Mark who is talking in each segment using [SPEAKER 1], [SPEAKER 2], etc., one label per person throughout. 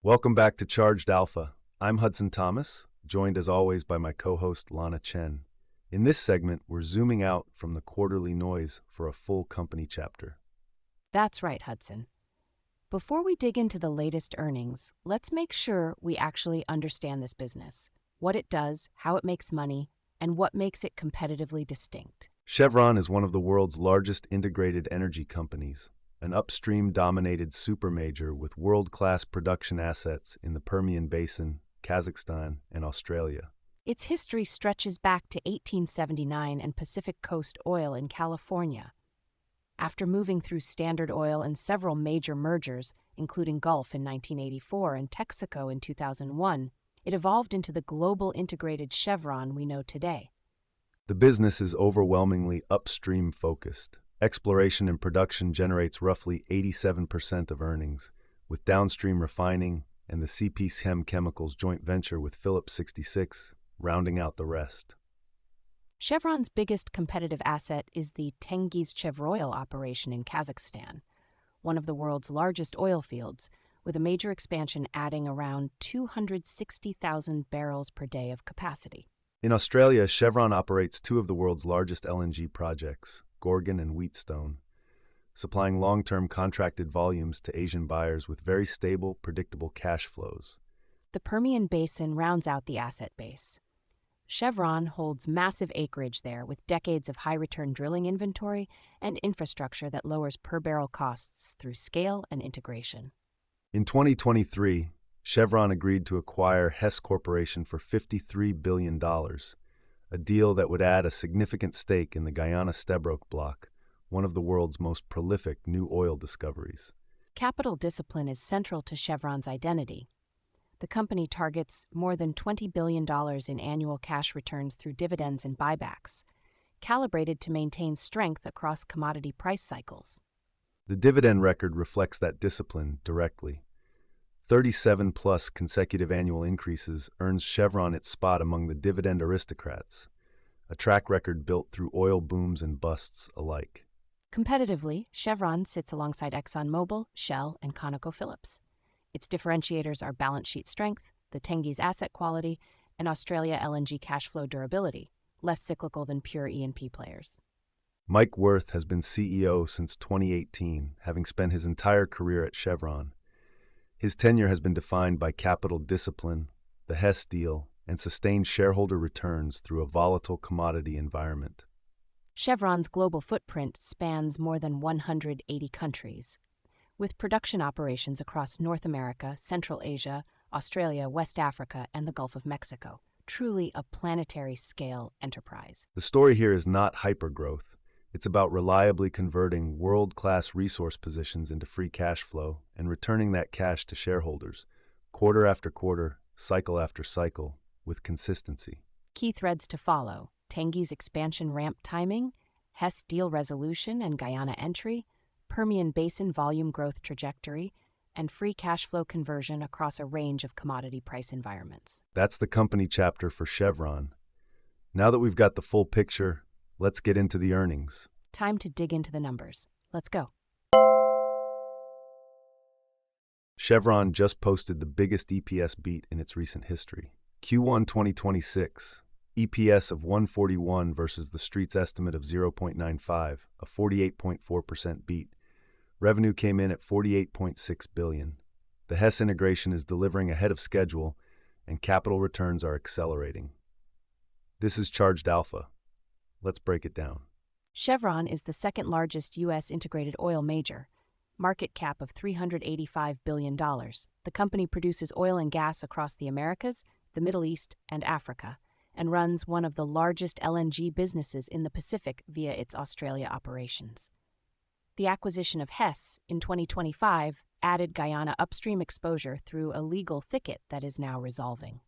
[SPEAKER 1] Welcome back to Charged Alpha. I'm Hudson Thomas, joined as always by my co-host Lana Chen. In this segment, we're zooming out from the quarterly noise for a full company chapter.
[SPEAKER 2] That's right, Hudson. Before we dig into the latest earnings, let's make sure we actually understand this business, what it does, how it makes money, and what makes it competitively distinct.
[SPEAKER 1] Chevron is one of the world's largest integrated energy companies, an upstream-dominated supermajor with world-class production assets in the Permian Basin, Kazakhstan, and Australia.
[SPEAKER 2] Its history stretches back to 1879 and Pacific Coast Oil in California. After moving through Standard Oil and several major mergers, including Gulf in 1984 and Texaco in 2001, it evolved into the global integrated Chevron we know today.
[SPEAKER 1] The business is overwhelmingly upstream-focused. Exploration and production generates roughly 87% of earnings, with downstream refining and the CP Chem Chemicals joint venture with Phillips 66 rounding out the rest.
[SPEAKER 2] Chevron's biggest competitive asset is the Tengiz Chevroil operation in Kazakhstan, one of the world's largest oil fields, with a major expansion adding around 260,000 barrels per day of capacity.
[SPEAKER 1] In Australia, Chevron operates two of the world's largest LNG projects, Gorgon and Wheatstone, supplying long-term contracted volumes to Asian buyers with very stable, predictable cash flows.
[SPEAKER 2] The Permian Basin rounds out the asset base. Chevron holds massive acreage there with decades of high-return drilling inventory and infrastructure that lowers per-barrel costs through scale and integration.
[SPEAKER 1] In 2023, Chevron agreed to acquire Hess Corporation for $53 billion, a deal that would add a significant stake in the Guyana-Stabroek block, one of the world's most prolific new oil discoveries.
[SPEAKER 2] Capital discipline is central to Chevron's identity. The company targets more than $20 billion in annual cash returns through dividends and buybacks, calibrated to maintain strength across commodity price cycles.
[SPEAKER 1] The dividend record reflects that discipline directly. 37-plus consecutive annual increases earns Chevron its spot among the dividend aristocrats, a track record built through oil booms and busts alike.
[SPEAKER 2] Competitively, Chevron sits alongside ExxonMobil, Shell, and ConocoPhillips. Its differentiators are balance sheet strength, the Tengiz asset quality, and Australia LNG cash flow durability, less cyclical than pure E&P players.
[SPEAKER 1] Mike Wirth has been CEO since 2018, having spent his entire career at Chevron. His tenure has been defined by capital discipline, the Hess deal, and sustained shareholder returns through a volatile commodity environment.
[SPEAKER 2] Chevron's global footprint spans more than 180 countries, with production operations across North America, Central Asia, Australia, West Africa, and the Gulf of Mexico. Truly a planetary-scale enterprise.
[SPEAKER 1] The story here is not hypergrowth. It's about reliably converting world-class resource positions into free cash flow and returning that cash to shareholders, quarter after quarter, cycle after cycle, with consistency.
[SPEAKER 2] Key threads to follow: Tengiz expansion ramp timing, Hess deal resolution and Guyana entry, Permian Basin volume growth trajectory, and free cash flow conversion across a range of commodity price environments.
[SPEAKER 1] That's the company chapter for Chevron. Now that we've got the full picture, let's get into the earnings.
[SPEAKER 2] Time to dig into the numbers. Let's go.
[SPEAKER 1] Chevron just posted the biggest EPS beat in its recent history. Q1 2026, EPS of 141 versus the street's estimate of 0.95, a 48.4% beat. Revenue came in at $48.6 billion. The Hess integration is delivering ahead of schedule, and capital returns are accelerating. This is Charged Alpha. Let's break it down.
[SPEAKER 2] Chevron is the second largest U.S. integrated oil major, market cap of $385 billion. The company produces oil and gas across the Americas, the Middle East, and Africa, and runs one of the largest LNG businesses in the Pacific via its Australia operations. The acquisition of Hess in 2025 added Guyana upstream exposure through a legal thicket that is now resolving.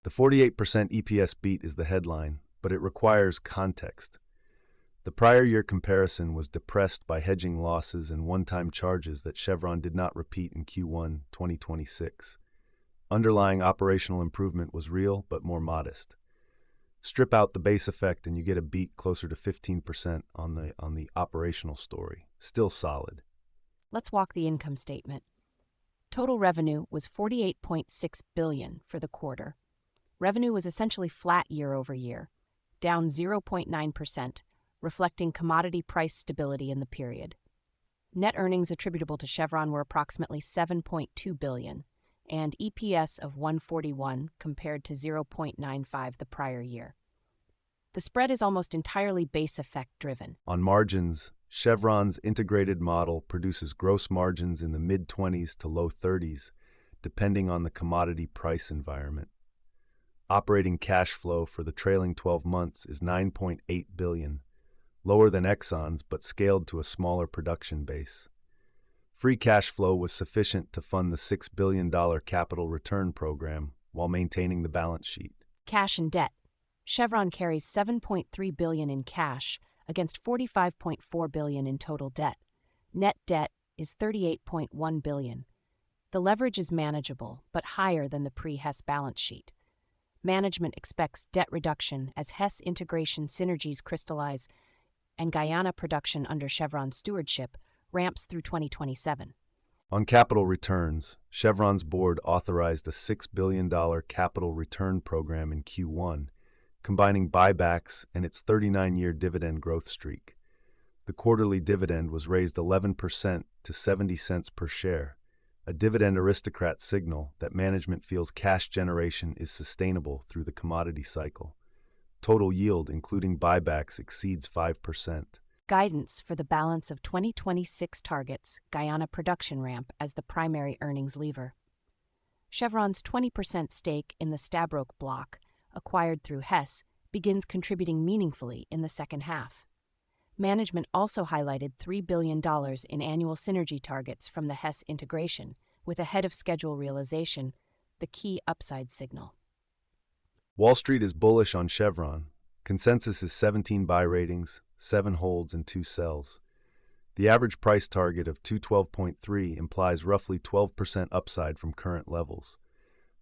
[SPEAKER 1] The 48% EPS beat is the headline, but it requires context. The prior year comparison was depressed by hedging losses and one-time charges that Chevron did not repeat in Q1 2026. Underlying operational improvement was real but more modest. Strip out the base effect and you get a beat closer to 15% on the operational story. Still solid.
[SPEAKER 2] Let's walk the income statement. Total revenue was $48.6 billion for the quarter. Revenue was essentially flat year over year, down 0.9%, reflecting commodity price stability in the period. Net earnings attributable to Chevron were approximately $7.2 billion, and EPS of $1.41 compared to $0.95 the prior year. The spread is almost entirely base effect driven.
[SPEAKER 1] On margins, Chevron's integrated model produces gross margins in the mid-20s to low 30s, depending on the commodity price environment. Operating cash flow for the trailing 12 months is $9.8 billion, lower than Exxon's but scaled to a smaller production base. Free cash flow was sufficient to fund the $6 billion capital return program while maintaining the balance sheet.
[SPEAKER 2] Cash and debt. Chevron carries $7.3 billion in cash against $45.4 billion in total debt. Net debt is $38.1 billion. The leverage is manageable, but higher than the pre-Hess balance sheet. Management expects debt reduction as Hess integration synergies crystallize and Guyana production under Chevron's stewardship ramps through 2027.
[SPEAKER 1] On capital returns, Chevron's board authorized a $6 billion capital return program in Q1, combining buybacks and its 39-year dividend growth streak. The quarterly dividend was raised 11% to 70 cents per share, a dividend aristocrat signal that management feels cash generation is sustainable through the commodity cycle. Total yield, including buybacks, exceeds 5%.
[SPEAKER 2] Guidance for the balance of 2026 targets Guyana production ramp as the primary earnings lever. Chevron's 20% stake in the Stabroek block, acquired through Hess, begins contributing meaningfully in the second half. Management also highlighted $3 billion in annual synergy targets from the Hess integration, with ahead-of-schedule realization, the key upside signal.
[SPEAKER 1] Wall Street is bullish on Chevron. Consensus is 17 buy ratings, 7 holds, and 2 sells. The average price target of $212.3 implies roughly 12% upside from current levels.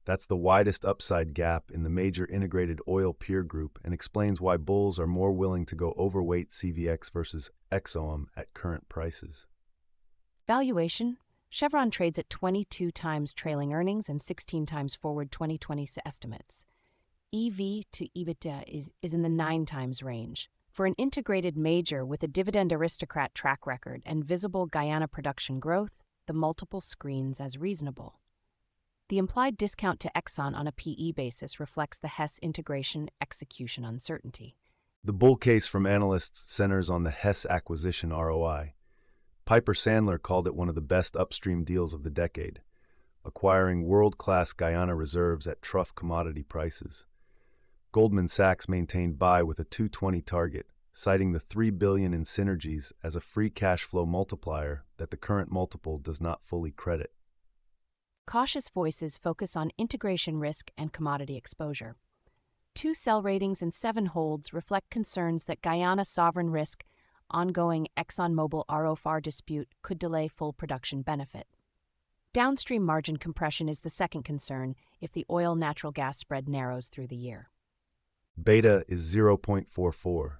[SPEAKER 1] That's the widest upside gap in the major integrated oil peer group and explains why bulls are more willing to go overweight CVX versus XOM at current prices.
[SPEAKER 2] Valuation. Chevron trades at 22 times trailing earnings and 16 times forward 2020 estimates. EV to EBITDA is in the 9 times range. For an integrated major with a dividend aristocrat track record and visible Guyana production growth, the multiple screens as reasonable. The implied discount to Exxon on a PE basis reflects the Hess integration execution uncertainty.
[SPEAKER 1] The bull case from analysts centers on the Hess acquisition ROI. Piper Sandler called it one of the best upstream deals of the decade, acquiring world-class Guyana reserves at trough commodity prices. Goldman Sachs maintained buy with a 220 target, citing the $3 billion in synergies as a free cash flow multiplier that the current multiple does not fully credit.
[SPEAKER 2] Cautious voices focus on integration risk and commodity exposure. 2 sell ratings and 7 holds reflect concerns that Guyana sovereign risk, ongoing ExxonMobil ROFR dispute could delay full production benefit. Downstream margin compression is the second concern if the oil-natural gas spread narrows through the year.
[SPEAKER 1] Beta is 0.44,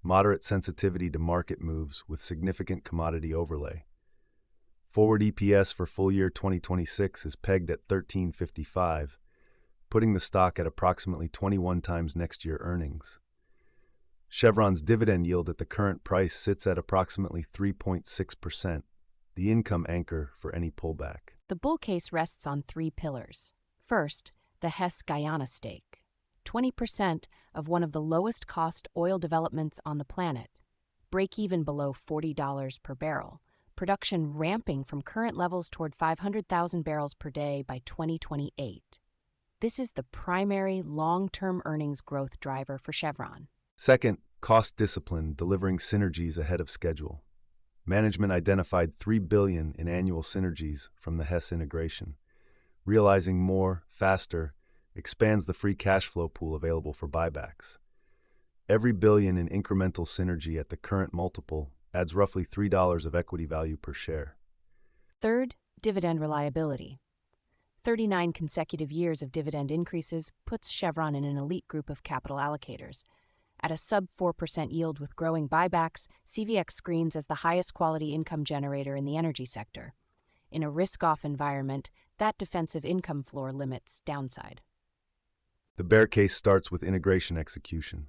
[SPEAKER 1] moderate sensitivity to market moves with significant commodity overlay. Forward EPS for full year 2026 is pegged at $13.55, putting the stock at approximately 21 times next year earnings. Chevron's dividend yield at the current price sits at approximately 3.6%, the income anchor for any pullback.
[SPEAKER 2] The bull case rests on 3 pillars. First, the Hess Guyana stake, 20% of one of the lowest cost oil developments on the planet, break even below $40 per barrel. Production ramping from current levels toward 500,000 barrels per day by 2028. This is the primary long-term earnings growth driver for Chevron.
[SPEAKER 1] Second, cost discipline delivering synergies ahead of schedule. Management identified $3 billion in annual synergies from the Hess integration. Realizing more, faster, expands the free cash flow pool available for buybacks. Every billion in incremental synergy at the current multiple adds roughly $3 of equity value per share.
[SPEAKER 2] Third, dividend reliability. 39 consecutive years of dividend increases puts Chevron in an elite group of capital allocators. At a sub-4% yield with growing buybacks, CVX screens as the highest quality income generator in the energy sector. In a risk-off environment, that defensive income floor limits downside.
[SPEAKER 1] The bear case starts with integration execution.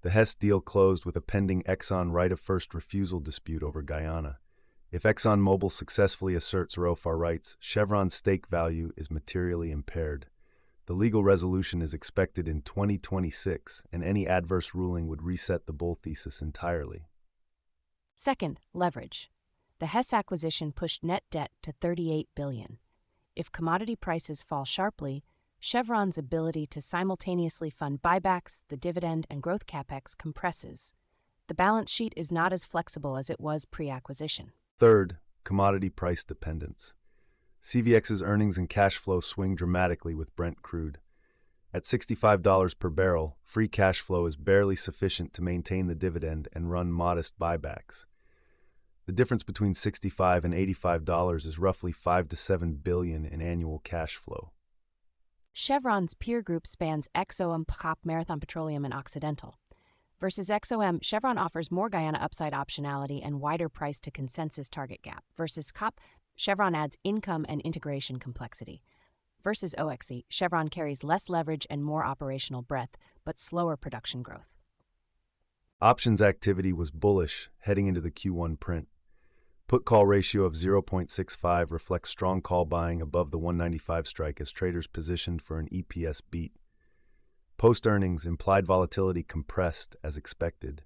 [SPEAKER 1] The Hess deal closed with a pending Exxon right of first refusal dispute over Guyana. If ExxonMobil successfully asserts ROFR rights, Chevron's stake value is materially impaired. The legal resolution is expected in 2026, and any adverse ruling would reset the bull thesis entirely.
[SPEAKER 2] Second, leverage. The Hess acquisition pushed net debt to $38 billion. If commodity prices fall sharply, Chevron's ability to simultaneously fund buybacks, the dividend, and growth capex compresses. The balance sheet is not as flexible as it was pre-acquisition.
[SPEAKER 1] Third, commodity price dependence. CVX's earnings and cash flow swing dramatically with Brent crude. At $65 per barrel, free cash flow is barely sufficient to maintain the dividend and run modest buybacks. The difference between $65 and $85 is roughly $5 to $7 billion in annual cash flow.
[SPEAKER 2] Chevron's peer group spans XOM, COP, Marathon Petroleum, and Occidental. Versus XOM, Chevron offers more Guyana upside optionality and wider price to consensus target gap. Versus COP, Chevron adds income and integration complexity. Versus OXE, Chevron carries less leverage and more operational breadth, but slower production growth.
[SPEAKER 1] Options activity was bullish heading into the Q1 print. Put-call ratio of 0.65 reflects strong call buying above the 195 strike as traders positioned for an EPS beat. Post-earnings, implied volatility compressed as expected.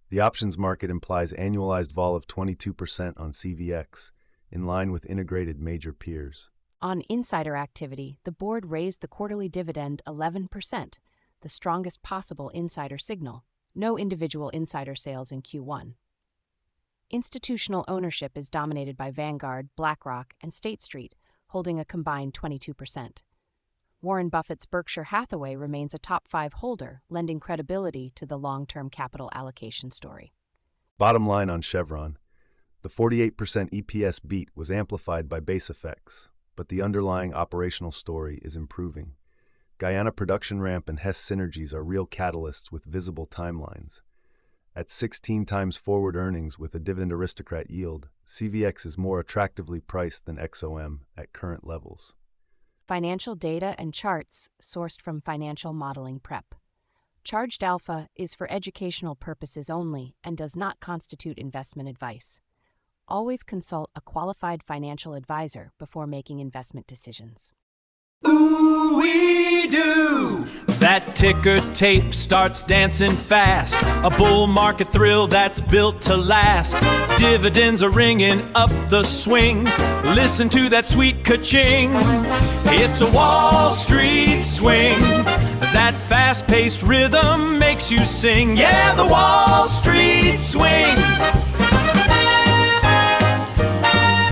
[SPEAKER 1] The options market implies annualized vol of 22% on CVX, in line with integrated major peers.
[SPEAKER 2] On insider activity, the board raised the quarterly dividend 11%, the strongest possible insider signal. No individual insider sales in Q1. Institutional ownership is dominated by Vanguard, BlackRock, and State Street, holding a combined 22%. Warren Buffett's Berkshire Hathaway remains a top 5 holder, lending credibility to the long-term capital allocation story.
[SPEAKER 1] Bottom line on Chevron. The 48% EPS beat was amplified by base effects, but the underlying operational story is improving. Guyana production ramp and Hess synergies are real catalysts with visible timelines. At 16 times forward earnings with a dividend aristocrat yield, CVX is more attractively priced than XOM at current levels.
[SPEAKER 2] Financial data and charts sourced from Financial Modeling Prep. Charged alpha is for educational purposes only and does not constitute investment advice. Always consult a qualified financial advisor before making investment decisions.
[SPEAKER 3] Ooh-wee-doo! That ticker tape starts dancing fast. A bull market thrill that's built to last. Dividends are ringing up the swing. Listen to that sweet ka-ching. It's a Wall Street swing. That fast-paced rhythm makes you sing. Yeah, the Wall Street swing.